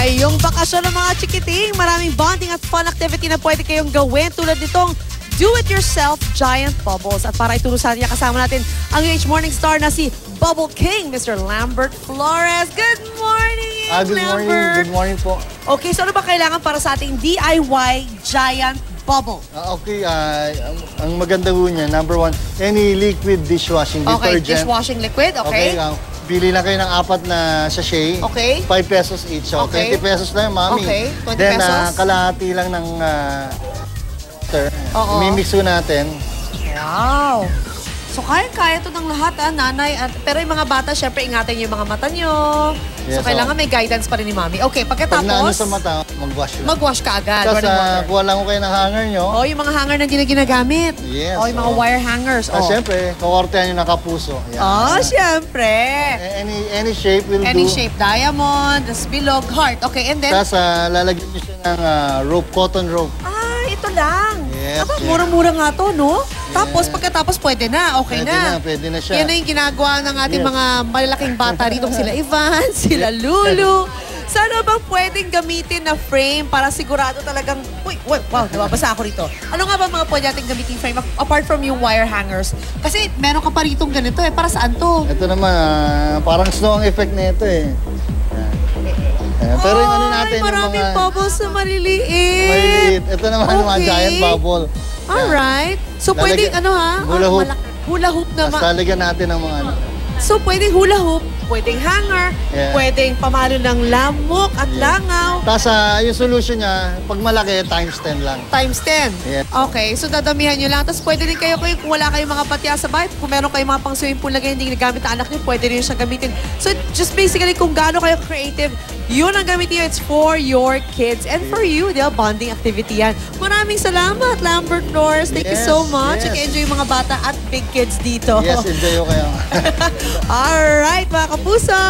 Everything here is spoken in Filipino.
Ngayong bakasyon ng mga chikiting, maraming bonding at fun activity na pwede kayong gawin tulad nitong do-it-yourself giant bubbles. At para ituro sa atin, kasama natin ang UH Morning Star na si Bubble King, Mr. Lambert Flores. Good morning, Good morning. Lambert. Good morning po. Okay, so ano ba kailangan para sa ating DIY giant bubble? Okay, ang maganda ho niya, number one, any liquid dishwashing Okay, detergent. dishwashing liquid, okay? Pili lang kayo ng 4 na sachet. Okay. 5 pesos each. So, Okay. 20 pesos lang, mami. Okay, 20 Then, pesos. kalahati lang ng Oo. mimix ho natin. Wow! So, kaya-kaya ito ng lahat, nanay. Pero yung mga bata, syempre, ingatan yung mga mata nyo. Yes, So, kailangan may guidance pa rin ni mami. Okay, Pag pagkatapos, naano sa mata, mag-wash lang. mag-wash ka agad. Tapos, running water. kuha lang ko kayo ng hanger nyo. Oh, yung mga hanger na hindi na ginagamit. Yes, Oh, yung mga oh. wire hangers. Oh, Siyempre, kakortehan nyo ng kapuso. Yan. Oh, syempre. Any shape will Any do. shape. Diamond, tas bilog, heart. Okay, and then, Tapos, lalagyan nyo siya ng rope, cotton rope. ito lang. Yes, Aba, yes. murang-mura nga to, no? Tapos, pagkatapos, pwede na. Okay Pwede na siya. Yan na yung ginagawa ng ating Yes. mga malalaking bata rito. Sila Ivan, sila Lulu. Sana bang pwedeng gamitin na frame para sigurado talagang... Uy, wow, nababasa ako rito. Ano nga ba mga pwede natin gamitin frame apart from yung wire hangers? Kasi meron ka pa ritong ganito eh. Para saan to? Ito naman, parang snow ang effect nito eh. Ayan. Pero yung ano natin, yung maraming mga bubbles na maliliit. maliliit. Ito naman yung mga Okay. giant bubble. Alright. So, pwedeng Lalagyan- ano hula hoop. Hula hoop Tapos naman. lalagyan natin ng mga ano. So, pwedeng hula hoop, pwedeng hanger, Yeah. pwedeng pamalo ng lamok at langaw. Tapos yung solution niya, pag malaki, times 10 lang. Times 10. Yeah. Okay, so dadamihan nyo lang. Tapos pwede rin kayo, kung wala kayong mga patya sa bahay, kung meron kayong mga pang swimming pool na ganyan, hindi ginagamit ang anak nyo, pwede rin siya gamitin. So just basically, kung gaano kayo creative, yun ang gamitin nyo. It's for your kids and for you. Di ba? Bonding activity yan. Maraming salamat, Lambert Flores. Thank you Yes, so much. yes. Nag-enjoy yung mga bata at big kids dito. Yes, enjoy ko kayo. Alright, mga kapuso.